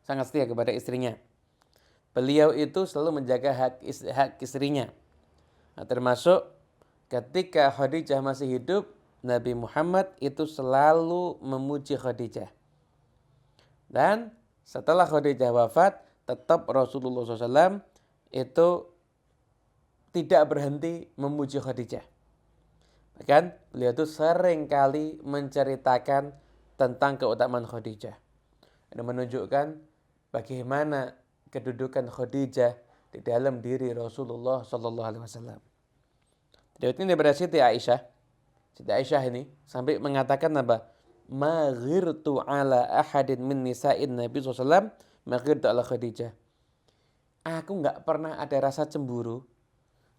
sangat setia kepada istrinya. Beliau itu selalu menjaga hak istrinya. Nah, termasuk ketika Khadijah masih hidup, Nabi Muhammad itu selalu memuji Khadijah. Dan setelah Khadijah wafat, tetap Rasulullah SAW itu tidak berhenti memuji Khadijah. Bahkan beliau itu sering kali menceritakan tentang keutamaan Khadijah. Dan menunjukkan bagaimana kedudukan Khadijah di dalam diri Rasulullah SAW. Riwayat ini daripada Siti Aisyah. Siti Aisyah ini sampai mengatakan apa? Ma ghirtu ala ahadin min nisa'in Nabi SAW ma ghirtu ala Khadijah. Aku enggak pernah ada rasa cemburu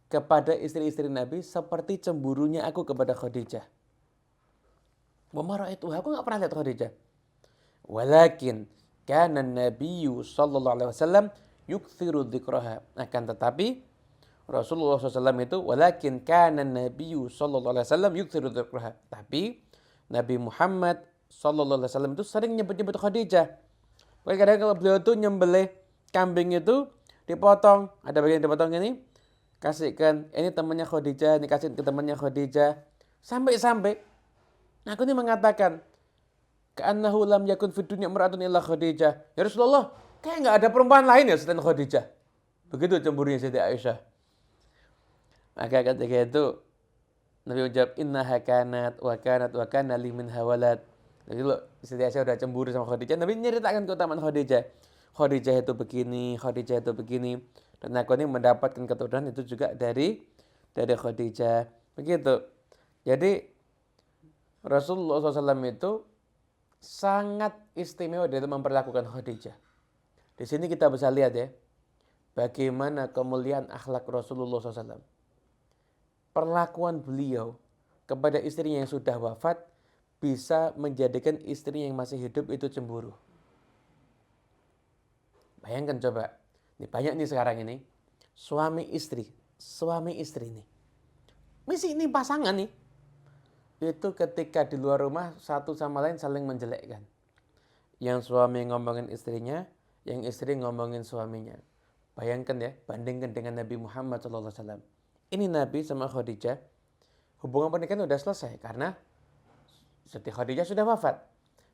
kepada istri-istri Nabi seperti cemburunya aku kepada Khadijah. Wa ma ra'aitu, aku enggak pernah lihat Khadijah. Walakin kana Nabiyyu sallallahu alaihi wasallam yukthiru dzikraha. Akan tetapi Rasulullah SAW itu walakin kana Nabiyyu sallallahu alaihi wasallam yukthiru dzikraha. Tapi Nabi Muhammad sallallahu alaihi wasallam itu sering nyebut-nyebut Khadijah. Kadang-kadang kalau beliau itu nyembelih kambing itu dipotong, ada bagian dipotong ini, kasihkan ini temannya Khadijah, ini kasih ke temannya Khadijah. Sampai-sampai aku ini mengatakan ka'annahu lam yakun fid dunya imra'atun illa Khadijah. Ya Rasulullah, kayak enggak ada perempuan lain ya selain Khadijah. Begitu cemburunya Siti Aisyah. Maka ketika itu Nabi ucap innaha kanat wa kana li min hawalad. Jadi lo Siti Aisyah udah cemburu sama Khadijah, Nabi nyeritakan keutamaan Khadijah. Khadijah itu begini, Khadijah itu begini. Dan aku ini mendapatkan keturunan itu juga dari Khadijah. Begitu. Jadi Rasulullah SAW itu sangat istimewa dalam memperlakukan Khadijah. Di sini kita bisa lihat ya, bagaimana kemuliaan akhlak Rasulullah SAW. Perlakuan beliau kepada istrinya yang sudah wafat bisa menjadikan istrinya yang masih hidup itu cemburu. Bayangkan coba, ini banyak nih sekarang ini, suami istri nih. Misi ini pasangan nih. Itu ketika di luar rumah satu sama lain saling menjelekkan. Yang suami ngomongin istrinya, yang istri ngomongin suaminya. Bayangkan ya, bandingkan dengan Nabi Muhammad SAW. Ini Nabi sama Khadijah, hubungan pernikahan sudah selesai karena Siti Khadijah sudah wafat.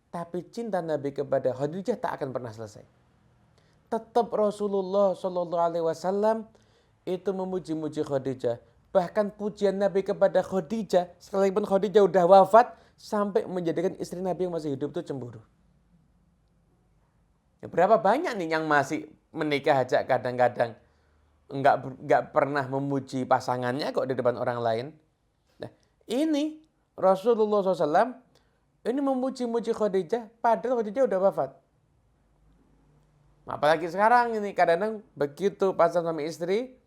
Tapi cinta Nabi kepada Khadijah tak akan pernah selesai. Tetap Rasulullah SAW itu memuji-muji Khadijah. Bahkan pujian Nabi kepada Khadijah, sekalipun Khadijah sudah wafat, sampai menjadikan istri Nabi yang masih hidup itu cemburu. Ya, berapa banyak nih yang masih menikah aja kadang-kadang enggak pernah memuji pasangannya kok di depan orang lain. Nah, ini Rasulullah SAW ini memuji-muji Khadijah padahal Khadijah udah wafat. Apalagi sekarang ini kadang-kadang begitu pasangan suami istri,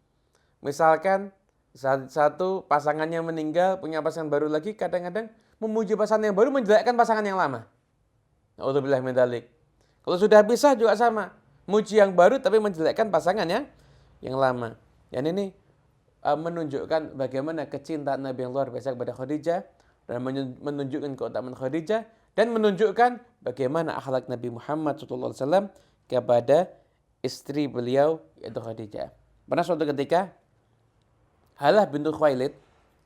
misalkan satu pasangannya meninggal, punya pasangan baru lagi, kadang-kadang memuji pasangan yang baru menjelekkan pasangan yang lama. Na'udzubillah min dzalik. Kalau sudah pisah juga sama, muji yang baru tapi menjelekkan pasangan yang lama. Dan ini menunjukkan bagaimana kecintaan Nabi yang luar biasa kepada Khadijah dan menunjukkan keutamaan Khadijah dan menunjukkan bagaimana akhlak Nabi Muhammad SAW kepada istri beliau yaitu Khadijah. Pernah suatu ketika Halah bintu Khuwailid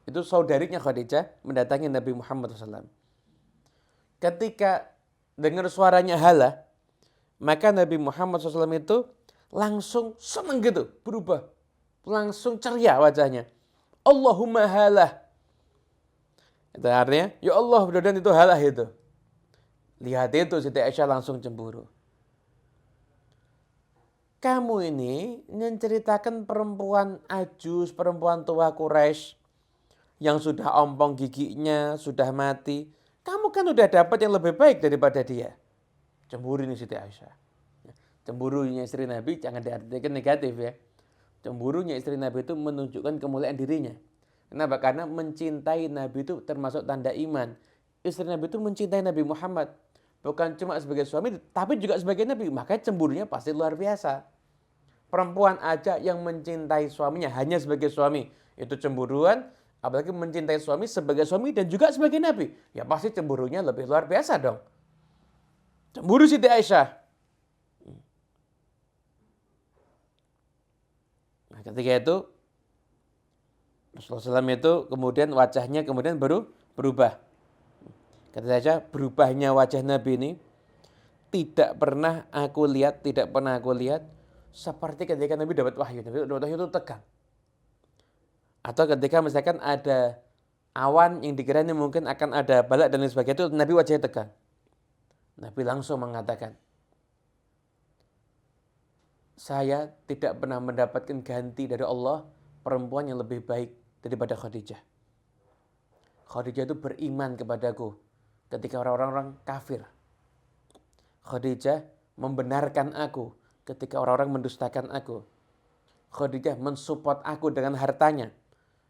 itu saudarinya Khadijah mendatangi Nabi Muhammad SAW. Ketika dengar suaranya Halah, maka Nabi Muhammad SAW itu langsung senang gitu, berubah. Langsung ceria wajahnya. Allahumma Halah. Itu artinya, ya Allah mudah-mudahan itu Halah itu. Lihat itu Siti Aisyah langsung cemburu. Kamu ini menceritakan perempuan ajus, perempuan tua Quraisy yang sudah ompong giginya, sudah mati. Kamu kan udah dapat yang lebih baik daripada dia. Cemburu ini Siti Aisyah. Cemburunya istri Nabi jangan diartikan negatif ya. Cemburunya istri Nabi itu menunjukkan kemuliaan dirinya. Kenapa? Karena mencintai Nabi itu termasuk tanda iman. Istri Nabi itu mencintai Nabi Muhammad. Bukan cuma sebagai suami, tapi juga sebagai Nabi. Makanya cemburunya pasti luar biasa. Perempuan aja yang mencintai suaminya hanya sebagai suami. Itu cemburuan, apalagi mencintai suami sebagai suami dan juga sebagai Nabi. Ya pasti cemburunya lebih luar biasa dong. Cemburu Siti Aisyah. Ketika itu Rasulullah SAW itu kemudian wajahnya kemudian berubah. Kata Aisyah, berubahnya wajah Nabi ini tidak pernah aku lihat seperti ketika Nabi dapat wahyu. Nabi dapat wahyu itu tegang. Atau ketika misalkan ada awan yang dikiranya mungkin akan ada balak dan lain sebagainya, itu Nabi wajahnya tegang. Nabi langsung mengatakan, saya tidak pernah mendapatkan ganti dari Allah perempuan yang lebih baik daripada Khadijah. Khadijah itu beriman kepadaku ketika orang-orang kafir. Khadijah membenarkan aku ketika orang-orang mendustakan aku. Khadijah mensupport aku dengan hartanya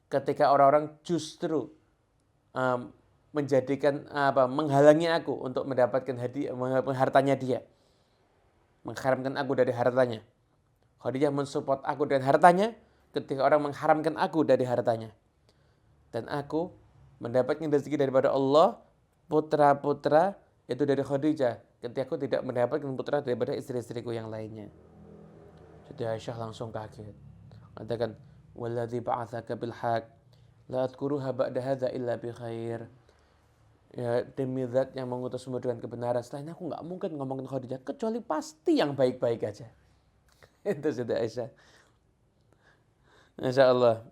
ketika orang-orang justru menghalangi aku untuk mendapatkan hadiah hartanya dia, mengharamkan aku dari hartanya. Khadijah mensupport aku dengan hartanya ketika orang mengharamkan aku dari hartanya. Dan aku mendapatkan rezeki daripada Allah, putra-putra itu dari Khadijah, ketika aku tidak mendapatkan putra daripada istri-istriku yang lainnya. Jadi Aisyah langsung kaget. Katakan, "Walladzi ba'atsaka bil haqq, la adkuruha ba'da hadza illa bi khair." Ya, demi zat yang mengutusmu dengan kebenaran, selain aku nggak mungkin ngomongin Khadijah kecuali pasti yang baik-baik aja. Itu sudah Aisyah. Masya Allah.